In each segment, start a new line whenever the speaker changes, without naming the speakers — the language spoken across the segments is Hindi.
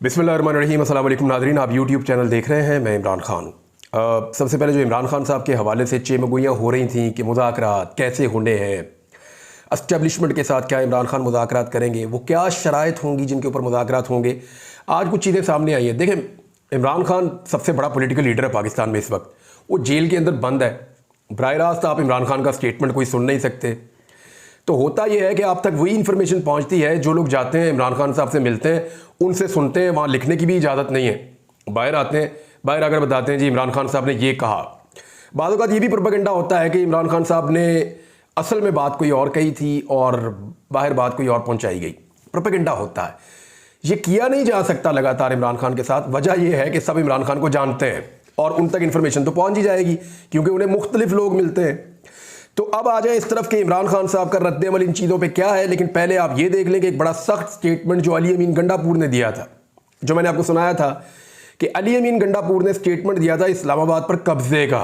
बिस्मिल्लाहिर्रहमानिर्रहीम। अस्सलाम वालेकुम नाज़रीन, आप यूट्यूब चैनल देख रहे हैं। मैं इमरान खान हूँ। सबसे पहले जो इमरान खान साहब के हवाले से चेमगोइयाँ हो रही थी कि मुज़ाकरात कैसे होने हैं, एस्टेब्लिशमेंट के साथ क्या इमरान खान मुज़ाकरात करेंगे, वो क्या शराइत होंगी जिनके ऊपर मुज़ाकरात होंगे, आज कुछ चीज़ें सामने आई हैं। देखें, इमरान खान सबसे बड़ा पॉलिटिकल लीडर है पाकिस्तान में इस वक्त। वो जेल के अंदर बंद है। बराह रास्त आप इमरान खान का स्टेटमेंट कोई सुन नहीं सकते। तो होता यह है कि आप तक वही इन्फॉर्मेशन पहुंचती है, जो लोग जाते हैं इमरान खान साहब से मिलते हैं, उनसे सुनते हैं, वहाँ लिखने की भी इजाज़त नहीं है। बाहर आते हैं, बाहर आकर बताते हैं जी इमरान खान साहब ने ये कहा। बाद औक़ात ये भी प्रोपेगेंडा होता है कि इमरान खान साहब ने असल में बात कोई और कही थी और बाहर बात कोई और पहुँचाई गई। प्रोपेगेंडा होता है, ये किया नहीं जा सकता लगातार इमरान खान के साथ। वजह यह है कि सब इमरान खान को जानते हैं और उन तक इन्फॉर्मेशन तो पहुँच ही जाएगी क्योंकि उन्हें मुख्तलिफ लोग मिलते हैं। तो अब आ जाए इस तरफ कि इमरान खान साहब का रद्द-ए-अमल इन चीज़ों पे क्या है। लेकिन पहले आप ये देख लें कि एक बड़ा सख्त स्टेटमेंट जो अली अमीन गंडापुर ने दिया था, जो मैंने आपको सुनाया था कि अली अमीन गंडापुर ने स्टेटमेंट दिया था इस्लामाबाद पर कब्जे का।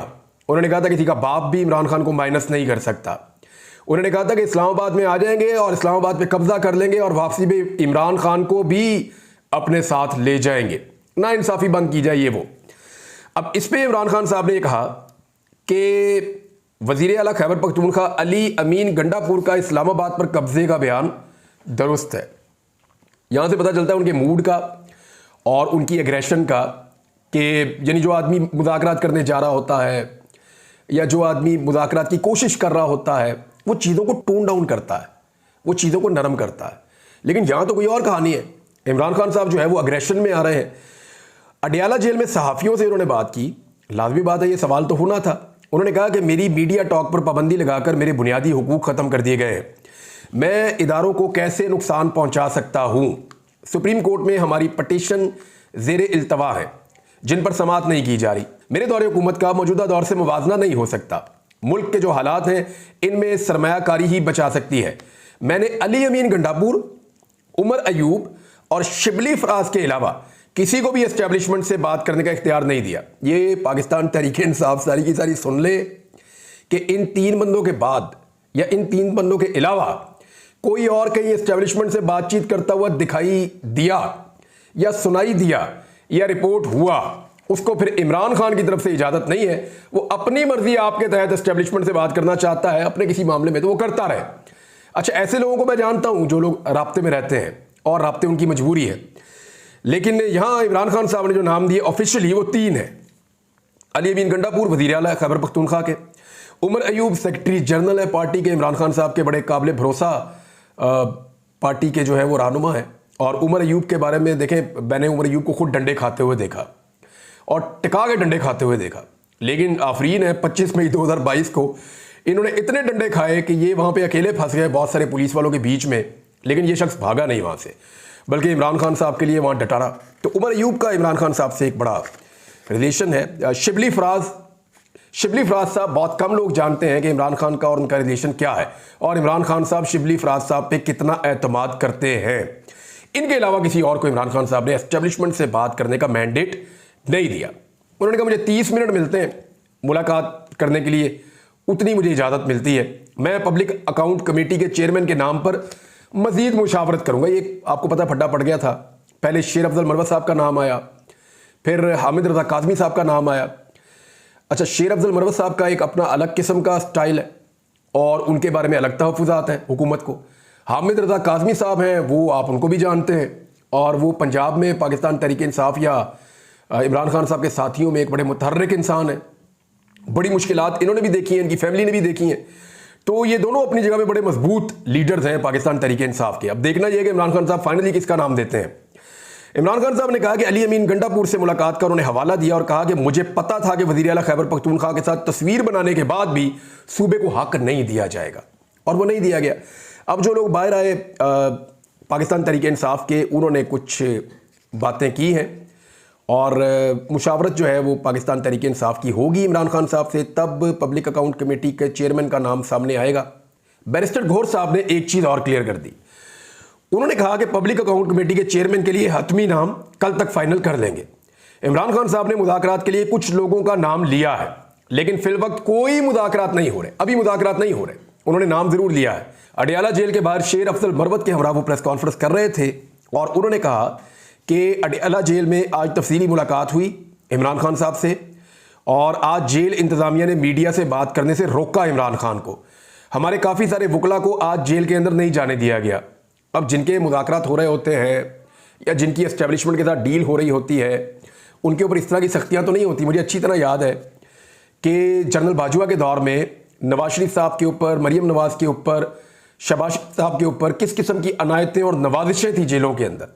उन्होंने कहा था किसी का बाप भी इमरान खान को माइनस नहीं कर सकता। उन्होंने कहा था कि इस्लामाबाद में आ जाएंगे और इस्लामाबाद पे कब्जा कर लेंगे और वापसी में इमरान खान को भी अपने साथ ले जाएंगे, ना इंसाफी बंद की जाए ये वो। अब इस पर इमरान खान साहब ने कहा कि वज़ीर आला खैबर पख्तूनख्वा अली अमीन गंडापुर का इस्लामाबाद पर कब्जे का बयान दुरुस्त है। यहाँ से पता चलता है उनके मूड का और उनकी एग्रेशन का, कि यानी जो आदमी मुज़ाकरात करने जा रहा होता है या जो आदमी मुज़ाकरात की कोशिश कर रहा होता है वो चीज़ों को टोन डाउन करता है, वो चीज़ों को नरम करता है। लेकिन यहाँ तो कोई और कहानी है। इमरान खान साहब जो है वो अग्रेशन में आ रहे हैं। अडियाला जेल में सहाफ़ियों से उन्होंने बात की। लाजमी बात है, ये सवाल तो होना था। उन्होंने कहा कि मेरी मीडिया टॉक पर पाबंदी लगाकर मेरे बुनियादी हुकूक ख़त्म कर दिए गए हैं। मैं इदारों को कैसे नुकसान पहुंचा सकता हूं? सुप्रीम कोर्ट में हमारी पटिशन ज़ेरे इल्तवा है जिन पर समाअत नहीं की जा रही। मेरे दौरे हुकूमत का मौजूदा दौर से मुवाजना नहीं हो सकता। मुल्क के जो हालात हैं इनमें सरमायाकारी ही बचा सकती है। मैंने अली अमीन गंडापुर, उमर अयूब और शिबली फराज के अलावा किसी को भी एस्टेब्लिशमेंट से बात करने का इख्तियार नहीं दिया। ये पाकिस्तान तहरीक-ए-इंसाफ सारी की सारी सुन ले कि इन तीन बंदों के बाद या इन तीन बंदों के अलावा कोई और कहीं एस्टेब्लिशमेंट से बातचीत करता हुआ दिखाई दिया या सुनाई दिया या रिपोर्ट हुआ, उसको फिर इमरान खान की तरफ से इजाज़त नहीं है। वो अपनी मर्जी आपके तहत एस्टेब्लिशमेंट से बात करना चाहता है अपने किसी मामले में तो वो करता रहे। अच्छा, ऐसे लोगों को मैं जानता हूँ जो लोग राब्ते में रहते हैं और राब्ते उनकी मजबूरी है। लेकिन यहाँ इमरान खान साहब ने जो नाम दिए ऑफिशियली वो तीन है। अली अमीन गंडापुर वज़ीर आला खैबर पख्तूनख्वा के, उमर अयूब सेक्रेटरी जनरल है पार्टी के, इमरान खान साहब के बड़े काबिल भरोसा पार्टी के जो है वो रहनुमा है। और उमर अयूब के बारे में देखें, मैंने उमर अयूब को खुद डंडे खाते हुए देखा और टिका के डंडे खाते हुए देखा। लेकिन आफरीन है 25 मई 2022 को इन्होंने इतने डंडे खाए कि ये वहाँ पे अकेले फंस गए बहुत सारे पुलिस वालों के बीच में। लेकिन ये शख्स भागा नहीं वहाँ से, बल्कि इमरान खान साहब के लिए वहाँ डटा रहा। तो उमर अयूब का इमरान खान साहब से एक बड़ा रिलेशन है। शिबली फराज साहब, बहुत कम लोग जानते हैं कि इमरान खान का और उनका रिलेशन क्या है और इमरान खान साहब शिबली फराज साहब पे कितना एतमाद करते हैं। इनके अलावा किसी और को इमरान खान साहब ने एस्टेब्लिशमेंट से बात करने का मैंडेट नहीं दिया। उन्होंने कहा मुझे 30 मिनट मिलते हैं मुलाकात करने के लिए, उतनी मुझे इजाज़त मिलती है। मैं पब्लिक अकाउंट कमेटी के चेयरमैन के नाम पर मजीद मुशावरत करूंगा। ये आपको पता फड्डा पड़ गया था। पहले शेर अफजल मरवत साहब का नाम आया, फिर हामिद रजा काज़मी साहब का नाम आया। अच्छा, शेर अफजल मरवत साहब का एक अपना अलग किस्म का स्टाइल है और उनके बारे में अलग तहफ़्फ़ुज़ात हैं हुकूमत को। हामिद रजा काज़मी साहब हैं, वो आप उनको भी जानते हैं और वो पंजाब में पाकिस्तान तहरीक-ए-इंसाफ या इमरान खान साहब के साथियों में एक बड़े मुतहर्रिक इंसान है। बड़ी मुश्किलात इन्होंने भी देखी हैं, इनकी फैमिली ने भी देखी हैं। तो ये दोनों अपनी जगह में बड़े मजबूत लीडर्स हैं पाकिस्तान तहरीक-ए-इंसाफ के। अब देखना यह है कि इमरान खान साहब फाइनली किसका नाम देते हैं। इमरान खान साहब ने कहा कि अली अमीन गंडापुर से मुलाकात का उन्होंने हवाला दिया और कहा कि मुझे पता था कि वज़ीर आला खैबर पख्तूनख्वा के साथ तस्वीर बनाने के बाद भी सूबे को हक नहीं दिया जाएगा, और वो नहीं दिया गया। अब जो लोग बाहर आए पाकिस्तान तहरीक-ए-इंसाफ के, उन्होंने कुछ बातें की हैं और मुशावरत जो है वो पाकिस्तान तहरीक-ए-इंसाफ की होगी इमरान खान साहब से, तब पब्लिक अकाउंट कमेटी के चेयरमैन का नाम सामने आएगा। बैरिस्टर घोर साहब ने एक चीज़ और क्लियर कर दी। उन्होंने कहा कि पब्लिक अकाउंट कमेटी के चेयरमैन के लिए हतमी नाम कल तक फाइनल कर लेंगे। इमरान खान साहब ने मुज़ाकरात के लिए कुछ लोगों का नाम लिया है, लेकिन फिल वक्त कोई मुज़ाकरात नहीं हो रहे, अभी मुज़ाकरात नहीं हो रहे। उन्होंने नाम जरूर लिया है। अडियाला जेल के बाहर शेर अफजल मरवत के हमरा वो प्रेस कॉन्फ्रेंस कर रहे थे और उन्होंने कहा कि अडयाला जेल में आज तफसीली मुलाकात हुई इमरान खान साहब से, और आज जेल इंतज़ामिया ने मीडिया से बात करने से रोका इमरान खान को। हमारे काफ़ी सारे वकला को आज जेल के अंदर नहीं जाने दिया गया। अब जिनके मुज़ाकरात हो रहे होते हैं या जिनकी एस्टेब्लिशमेंट के साथ डील हो रही होती है, उनके ऊपर इस तरह की सख्तियाँ तो नहीं होती। मुझे अच्छी तरह याद है कि जनरल बाजवा के दौर में नवाज शरीफ साहब के ऊपर, मरीम नवाज़ के ऊपर, शहबाज साहब के ऊपर किस किस्म की अनायतें और नवाजिशें थी जेलों के अंदर।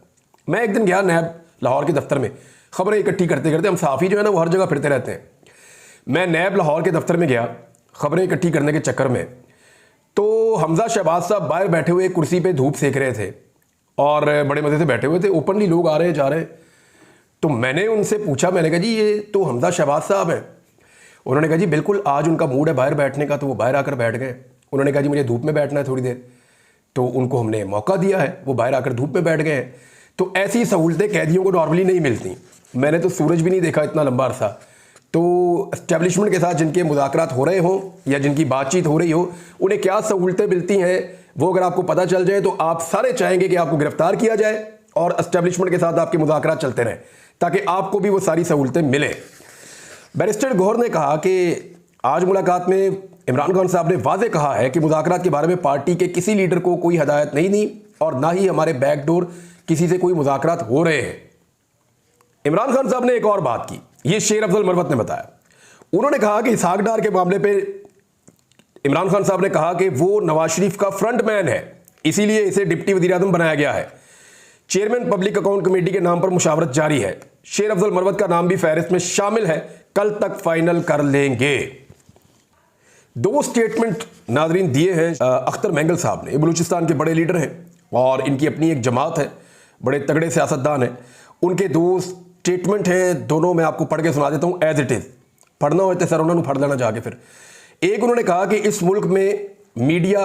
मैं एक दिन गया नैब लाहौर के दफ्तर में, खबरें इकट्ठी करते करते, हम सहाफ़ी जो है ना वो हर जगह फिरते रहते हैं। मैं नैब लाहौर के दफ्तर में गया खबरें इकट्ठी करने के चक्कर में, तो हमजा शहबाज साहब बाहर बैठे हुए कुर्सी पे धूप सेक रहे थे और बड़े मज़े से बैठे हुए थे। ओपनली लोग आ रहे जा रहे। तो मैंने उनसे पूछा, मैंने कहा जी ये तो हमजा शहबाज साहब हैं। उन्होंने कहा जी बिल्कुल, आज उनका मूड है बाहर बैठने का, तो वो बाहर आकर बैठ गए। उन्होंने कहा जी मुझे धूप में बैठना है थोड़ी देर, तो उनको हमने मौका दिया है, वो बाहर आकर धूप में बैठ गए हैं। तो ऐसी सहूलतें कैदियों को नॉर्मली नहीं मिलती। मैंने तो सूरज भी नहीं देखा इतना लंबा अरसा। तो एस्टेब्लिशमेंट के साथ जिनके मुज़ाकरात हो रहे हों या जिनकी बातचीत हो रही हो, उन्हें क्या सहूलतें मिलती हैं वो अगर आपको पता चल जाए तो आप सारे चाहेंगे कि आपको गिरफ्तार किया जाए और एस्टेब्लिशमेंट के साथ आपके मुज़ाकरात चलते रहें ताकि आपको भी वो सारी सहूलतें मिलें। बैरिस्टर गौहर ने कहा कि आज मुलाकात में इमरान खान साहब ने वाज़े कहा है कि मुज़ाकरात के बारे में पार्टी के किसी लीडर को कोई हदायत नहीं दी और ना ही हमारे बैकडोर किसी से कोई मुज़ाकरात हो रहे हैं। इमरान खान साहब ने एक और बात की, ये शेर अफजल मरवत ने बताया। उन्होंने कहा कि इसहाक डार के मामले पे इमरान खान साहब ने कहा कि वो नवाज शरीफ का फ्रंट मैन है, इसीलिए इसे डिप्टी वज़ीर आज़म बनाया गया है। चेयरमैन पब्लिक अकाउंट कमेटी के नाम पर मुशावरत जारी है। शेर अफजल मरवत का नाम भी फहरिस्त में शामिल है, कल तक फाइनल कर लेंगे। दो स्टेटमेंट नाजरीन दिए हैं अख्तर मेंगल साहब ने। ये बलूचिस्तान के बड़े लीडर हैं और इनकी अपनी एक जमात है, बड़े तगड़े सियासतदान हैं। उनके दो स्टेटमेंट हैं, दोनों मैं आपको पढ़ के सुना देता हूँ एज इट इज़। पढ़ना हो तो सर उन्होंने पढ़ लेना जाके। फिर एक उन्होंने कहा कि इस मुल्क में मीडिया,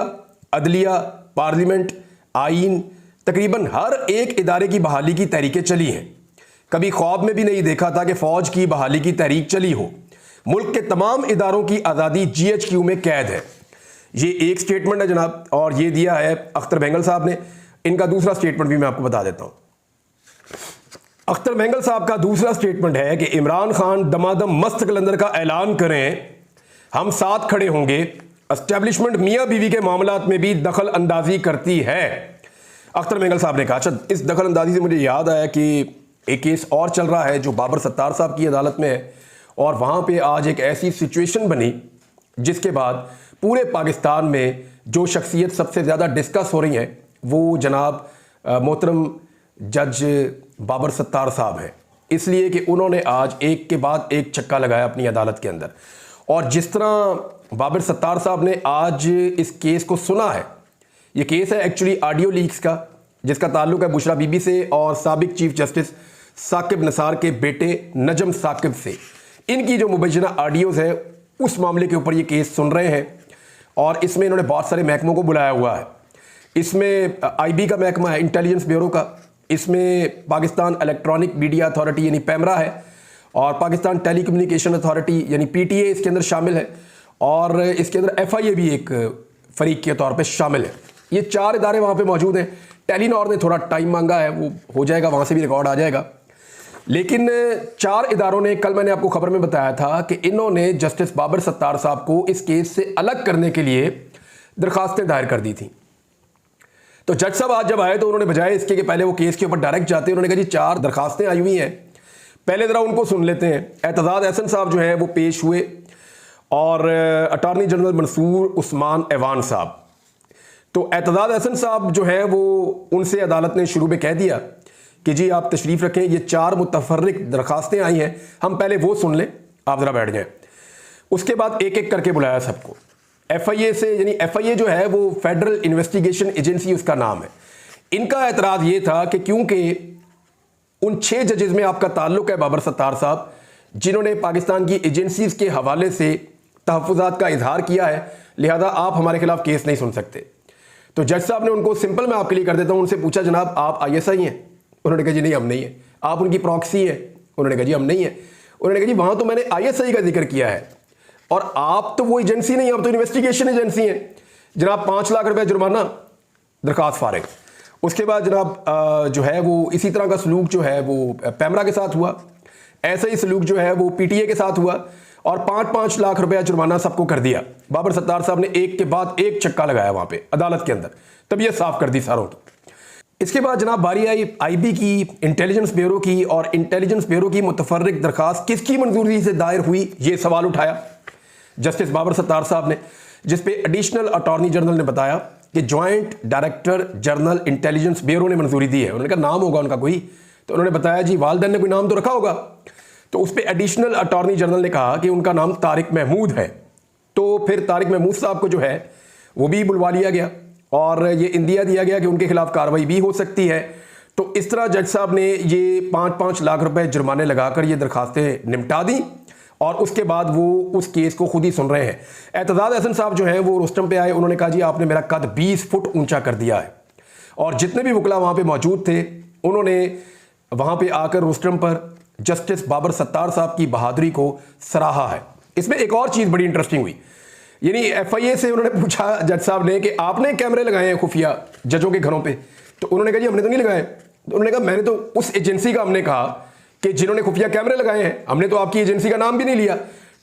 अदलिया, पार्लियामेंट, आइन, तकरीबन हर एक इदारे की बहाली की तहरीकें चली हैं। कभी ख्वाब में भी नहीं देखा था कि फ़ौज की बहाली की तहरीक चली हो। मुल्क के तमाम इदारों की आज़ादी GHQ में कैद है। ये एक स्टेटमेंट है जनाब, और ये दिया है अख्तर मेंगल साहब ने। इनका दूसरा स्टेटमेंट भी मैं आपको बता देता हूँ। अख्तर मेंगल साहब का दूसरा स्टेटमेंट है कि इमरान खान दमादम मस्त कलंदर का ऐलान करें, हम साथ खड़े होंगे। एस्टेब्लिशमेंट मियाँ बीवी के मामलात में भी दखल अंदाजी करती है, अख्तर मेंगल साहब ने कहा। अच्छा, इस दखल अंदाजी से मुझे याद आया कि एक केस और चल रहा है जो बाबर सत्तार साहब की अदालत में है, और वहाँ पे आज एक ऐसी सिचुएशन बनी जिसके बाद पूरे पाकिस्तान में जो शख्सियत सबसे ज़्यादा डिस्कस हो रही हैं वो जनाब मोहतरम जज बाबर सत्तार साहब हैं। इसलिए कि उन्होंने आज एक के बाद एक चक्का लगाया अपनी अदालत के अंदर। और जिस तरह बाबर सत्तार साहब ने आज इस केस को सुना है, ये केस है एक्चुअली ऑडियो लीक्स का, जिसका ताल्लुक है बुशरा बीबी से और साबिक चीफ जस्टिस साकिब निसार के बेटे नजम साकिब से। इनकी जो मुबैना ऑडियोज़ है उस मामले के ऊपर ये केस सुन रहे हैं। और इसमें इन्होंने बहुत सारे महकमों को बुलाया हुआ है। इसमें IB का महकमा है, इंटेलिजेंस ब्यूरो का। इसमें पाकिस्तान इलेक्ट्रॉनिक मीडिया अथॉरिटी यानी पैमरा है, और पाकिस्तान टेली कम्युनिकेशन अथॉरिटी यानी PTA इसके अंदर शामिल है, और इसके अंदर FIA भी एक फरीक के तौर पे शामिल है। ये 4 इदारे वहाँ पे मौजूद हैं। टेलीनॉर ने थोड़ा टाइम मांगा है, वो हो जाएगा, वहाँ से भी रिकॉर्ड आ जाएगा। लेकिन 4 इदारों ने, कल मैंने आपको खबर में बताया था कि इन्होंने जस्टिस बाबर सत्तार साहब को इस केस से अलग करने के लिए दरखास्तें दायर कर दी थी। तो जज साहब आज जब आए तो उन्होंने बजाय इसके कि पहले वो केस के ऊपर डायरेक्ट जाते, उन्होंने कहा जी 4 दरखास्तें आई हुई हैं, पहले ज़रा उनको सुन लेते हैं। एतजाज़ एहसन साहब जो है वो पेश हुए, और अटॉर्नी जनरल मंसूर उस्मान ऐवान साहब। तो एतजाज़ एहसन साहब जो है वो, उनसे अदालत ने शुरू में कह दिया कि जी आप तशरीफ़ रखें, ये 4 मुतफर्रिक दरखास्तें आई हैं, हम पहले वो सुन लें, आप ज़रा बैठ जाएं। उसके बाद एक एक करके बुलाया सबको। FIA से, यानी FIA जो है वो फेडरल इन्वेस्टिगेशन एजेंसी उसका नाम है। इनका एतराज़ ये था कि क्योंकि उन 6 जजेस में आपका ताल्लुक है बाबर सत्तार साहब, जिन्होंने पाकिस्तान की एजेंसीज़ के हवाले से तहफ़्फ़ुज़ात का इजहार किया है, लिहाजा आप हमारे खिलाफ केस नहीं सुन सकते। तो जज साहब ने उनको, सिंपल मैं आपके लिए कर देता हूँ, उनसे पूछा जनाब आप ISI हैं? उन्होंने कहा जी नहीं हम नहीं है। आप उनकी प्रॉक्सी हैं? उन्होंने कहा जी हम नहीं है। उन्होंने कहा जी वहाँ तो मैंने ISI का जिक्र किया है, और आप तो वो एजेंसी नहीं, आप तो इन्वेस्टिगेशन एजेंसी हैं। जनाब 5 लाख रुपए जुर्माना, दरखास्त फारिग। उसके बाद जनाब जो है वो इसी तरह का सलूक जो है वो पैमरा के साथ हुआ, ऐसा ही सलूक जो है वो पीटीए के साथ हुआ और 5-5 लाख रुपया जुर्माना सबको कर दिया। बाबर सत्तार साहब ने एक के बाद एक चक्का लगाया वहां पे अदालत के अंदर, तबीयत साफ कर दी सारों की। इसके बाद जनाब बारी आई आईबी की, इंटेलिजेंस ब्यूरो की, और इंटेलिजेंस ब्यूरो की मुतफर्रिक दरखास्त किसकी मंजूरी से दायर हुई, ये सवाल उठाया जस्टिस बाबर सत्तार साहब ने, जिसपे एडिशनल अटॉर्नी जनरल ने बताया कि joint director general intelligence bureau ने मंजूरी दी है। उन्होंने कहा नाम होगा उनका कोई, तो उन्होंने बताया जी वालिदैन ने कोई नाम तो रखा होगा। तो उस पर एडिशनल अटॉर्नी जनरल ने कहा कि उनका नाम तारिक महमूद है। तो फिर तारिक महमूद साहब को जो है वो भी बुलवा लिया गया और ये इंदिया दिया गया कि उनके खिलाफ कार्रवाई भी हो सकती है। तो इस तरह जज साहब ने ये 5-5 लाख रुपए जुर्माने लगाकर ये दरखास्तें निपटा दी और उसके बाद वो उस केस को खुद ही सुन रहे हैं। एतजाज हसन साहब जो हैं वो रोस्टम पे आए, उन्होंने कहा जी आपने मेरा कद 20 फुट ऊंचा कर दिया है। और जितने भी वकला वहाँ पे मौजूद थे उन्होंने वहाँ पे आकर रोस्टम पर जस्टिस बाबर सत्तार साहब की बहादुरी को सराहा है। इसमें एक और चीज़ बड़ी इंटरेस्टिंग हुई, यानी एफआईए से उन्होंने पूछा जज साहब ने कि आपने कैमरे लगाए हैं खुफिया जजों के घरों पे, तो उन्होंने कहा जी हमने तो नहीं लगाए। तो उन्होंने कहा मैंने तो उस एजेंसी का हमने कहा कि जिन्होंने खुफिया कैमरे लगाए हैं, हमने तो आपकी एजेंसी का नाम भी नहीं लिया।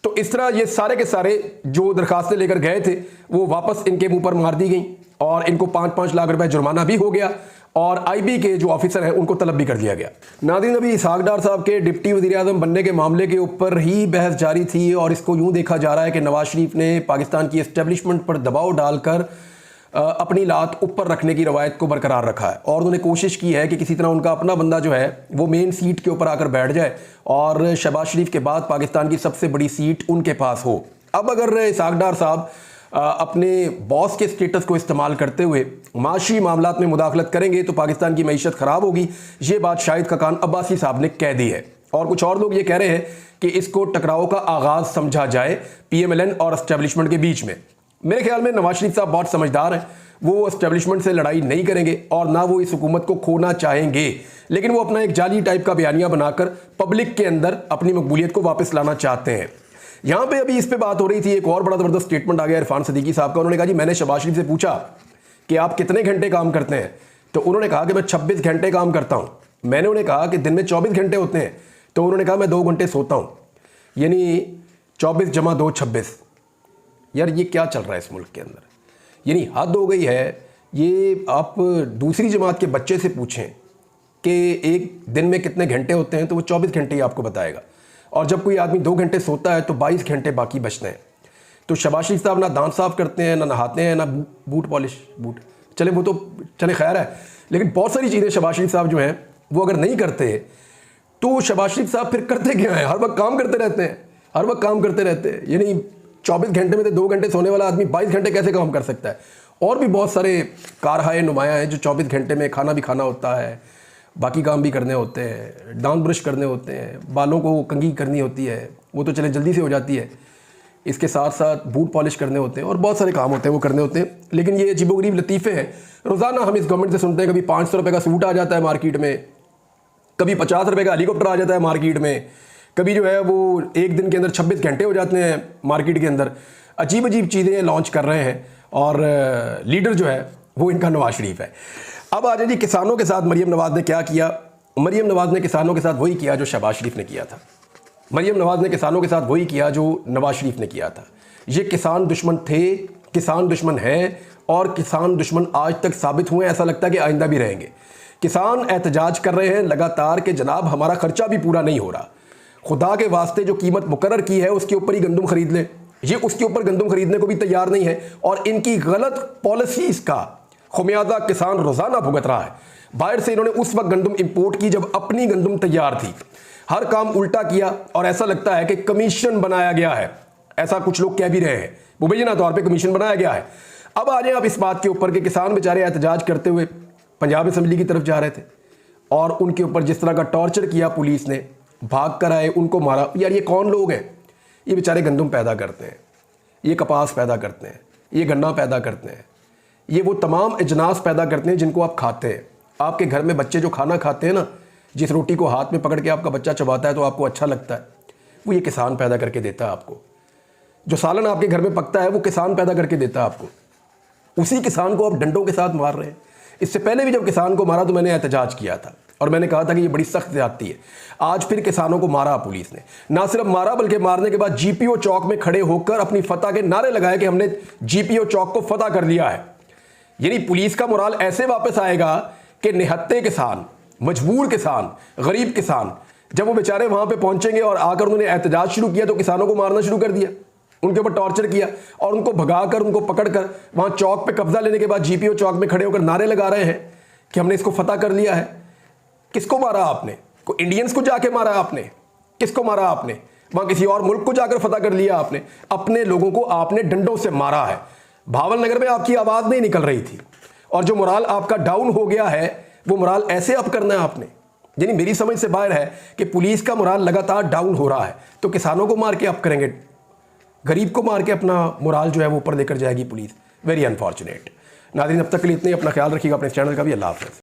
तो इस तरह ये सारे के सारे जो दरखास्तें लेकर गए थे वो वापस इनके मुंह पर मार दी गई और इनको 5-5 लाख रुपए जुर्माना भी हो गया और आईबी के जो ऑफिसर हैं उनको तलब भी कर दिया गया। नाज़रीन, अभी इसहाक डार साहब के डिप्टी वज़ीर आज़म बनने के मामले के ऊपर ही बहस जारी थी और इसको यूं देखा जा रहा है कि नवाज शरीफ ने पाकिस्तान की एस्टेब्लिशमेंट पर दबाव डालकर अपनी लात ऊपर रखने की रवायत को बरकरार रखा है और उन्होंने कोशिश की है कि किसी तरह उनका अपना बंदा जो है वो मेन सीट के ऊपर आकर बैठ जाए और शहबाज शरीफ के बाद पाकिस्तान की सबसे बड़ी सीट उनके पास हो। अब अगर इसहाक डार साहब अपने बॉस के स्टेटस को इस्तेमाल करते हुए माशी मामलात में मुदाखलत करेंगे तो पाकिस्तान की मईशत ख़राब होगी। ये बात शाहिद खकान अब्बासी साहब ने कह दी है और कुछ और लोग ये कह रहे हैं कि इसको टकराव का आगाज़ समझा जाए पीएमएलएन और एस्टेब्लिशमेंट के बीच में। मेरे ख्याल में नवाज शरीफ साहब बहुत समझदार हैं, वो एस्टेब्लिशमेंट से लड़ाई नहीं करेंगे और ना वो इस हुकूमत को खोना चाहेंगे, लेकिन वो अपना एक जाली टाइप का बयानिया बनाकर पब्लिक के अंदर अपनी मकबूलियत को वापस लाना चाहते हैं। यहाँ पे अभी इस पे बात हो रही थी, एक और बड़ा ज़बरदस्त स्टेटमेंट आ गया इरफान सदीकी साहब का। उन्होंने कहा जी मैंने शहबाज शरीफ से पूछा कि आप कितने घंटे काम करते हैं, तो उन्होंने कहा कि मैं 26 घंटे काम करता हूँ। मैंने उन्हें कहा कि दिन में 24 घंटे होते हैं, तो उन्होंने कहा मैं 2 घंटे सोता हूँ, यानी 24 + 2 26। यार ये क्या चल रहा है इस मुल्क के अंदर, यानी हद हो गई है। ये आप दूसरी जमात के बच्चे से पूछें कि एक दिन में कितने घंटे होते हैं तो वो 24 घंटे ही आपको बताएगा, और जब कोई आदमी 2 घंटे सोता है तो 22 घंटे बाकी बचते हैं। तो शहबाज शरीफ साहब ना दांत साफ करते हैं, ना नहाते हैं, ना बूट पॉलिश, बूट चले वो तो चले खैर है, लेकिन बहुत सारी चीज़ें शहबाज शरीफ साहब जो हैं वो अगर नहीं करते तो शहबाज शरीफ साहब फिर करते क्या हैं? हर वक्त काम करते रहते हैं, हर वक्त काम करते रहते हैं। यानी 24 घंटे में से 2 घंटे सोने वाला आदमी 22 घंटे कैसे काम कर सकता है? और भी बहुत सारे कारहाए नुमाया हैं जो 24 घंटे में खाना भी खाना होता है, बाकी काम भी करने होते हैं, दांत ब्रश करने होते हैं, बालों को कंघी करनी होती है, वो तो चले जल्दी से हो जाती है, इसके साथ साथ बूट पॉलिश करने होते हैं और बहुत सारे काम होते हैं वो करने होते हैं। लेकिन ये अजीबोगरीब लतीफ़े हैं, रोज़ाना हम इस गवर्नमेंट से सुनते हैं, कभी 500 रुपये का सूट आ जाता है मार्केट में, कभी 50 रुपये का हेलीकॉप्टर आ जाता है मार्केट में, कभी जो है वो एक दिन के अंदर 26 घंटे हो जाते हैं मार्केट के अंदर। अजीब अजीब चीज़ें लॉन्च कर रहे हैं और लीडर जो है वो इनका नवाज शरीफ है। अब आ जाए जी किसानों के साथ मरीम नवाज़ ने क्या किया। मरीम नवाज़ ने किसानों के साथ वही किया जो शहबाज शरीफ ने किया था। मरीम नवाज़ ने किसानों के साथ वही किया जो नवाज शरीफ ने किया था। ये किसान दुश्मन थे, किसान दुश्मन हैं और किसान दुश्मन आज तक साबित हुए, ऐसा लगता है कि आइंदा भी रहेंगे। किसान एहतजाज कर रहे हैं लगातार कि जनाब हमारा खर्चा भी पूरा नहीं हो रहा, खुदा के वास्ते जो कीमत मुकर्रर की है उसके ऊपर ही गंदम खरीद लें। ये उसके ऊपर गंदम खरीदने को भी तैयार नहीं है और इनकी गलत पॉलिसीज़ का खुमियाजा किसान रोज़ाना भुगत रहा है। बाहर से इन्होंने उस वक्त गंदम इंपोर्ट की जब अपनी गंदम तैयार थी, हर काम उल्टा किया और ऐसा लगता है कि कमीशन बनाया गया है, ऐसा कुछ लोग कह भी रहे हैं, मुबैना तौर पे कमीशन बनाया गया है। अब आ जाए आप इस बात के ऊपर कि किसान बेचारे एहतजाज करते हुए पंजाब असम्बली की तरफ जा रहे थे और उनके ऊपर जिस तरह का टॉर्चर किया पुलिस ने, भाग कर आए, उनको मारा। यार ये कौन लोग हैं? ये बेचारे गंदम पैदा करते हैं, ये कपास पैदा करते हैं, ये गन्ना पैदा करते हैं, ये वो तमाम अजनास पैदा करते हैं जिनको आप खाते हैं। आपके घर में बच्चे जो खाना खाते हैं ना, जिस रोटी को हाथ में पकड़ के आपका बच्चा चबाता है तो आपको अच्छा लगता है, वो ये किसान पैदा करके देता है आपको। जो सालन आपके घर में पकता है वो किसान पैदा करके देता है आपको। उसी किसान को आप डंडों के साथ मार रहे हैं। इससे पहले भी जब किसान को मारा तो मैंने एहतजाज किया था और मैंने कहा था कि ये बड़ी सख्त ज्यादती है। आज फिर किसानों को मारा पुलिस ने, ना सिर्फ मारा बल्कि मारने के बाद जीपीओ चौक में खड़े होकर अपनी फतह के नारे लगाए कि हमने जीपीओ चौक को फतह कर लिया है। यानी पुलिस का मोराल ऐसे वापस आएगा कि निहत्ते किसान, मजबूर किसान, गरीब किसान जब वो बेचारे वहां पे पहुंचेंगे और आकर उन्होंने एहतजाज शुरू किया तो किसानों को मारना शुरू कर दिया, उनके ऊपर टॉर्चर किया और उनको भगाकर, उनको पकड़कर वहां चौक पे कब्जा लेने के बाद जीपीओ चौक में खड़े होकर नारे लगा रहे हैं कि हमने इसको फतह कर लिया है। किसको मारा आपने? को इंडियंस को जाके मारा आपने? किसको मारा आपने? वहां किसी और मुल्क को जाकर फतह कर लिया आपने? अपने लोगों को आपने डंडों से मारा है। भावल नगर में आपकी आवाज नहीं निकल रही थी और जो मोराल आपका डाउन हो गया है वो मोराल ऐसे अप करना है आपने। यानी मेरी समझ से बाहर है कि पुलिस का मोराल लगातार डाउन हो रहा है तो किसानों को मार के अप करेंगे, गरीब को मार के अपना मोराल जो है वो ऊपर लेकर जाएगी पुलिस। Very unfortunate. नाज़रीन, अब तक के लिए इतने, अपना ख्याल रखिएगा, अपने चैनल का भी। अल्लाह हाफ़िज़।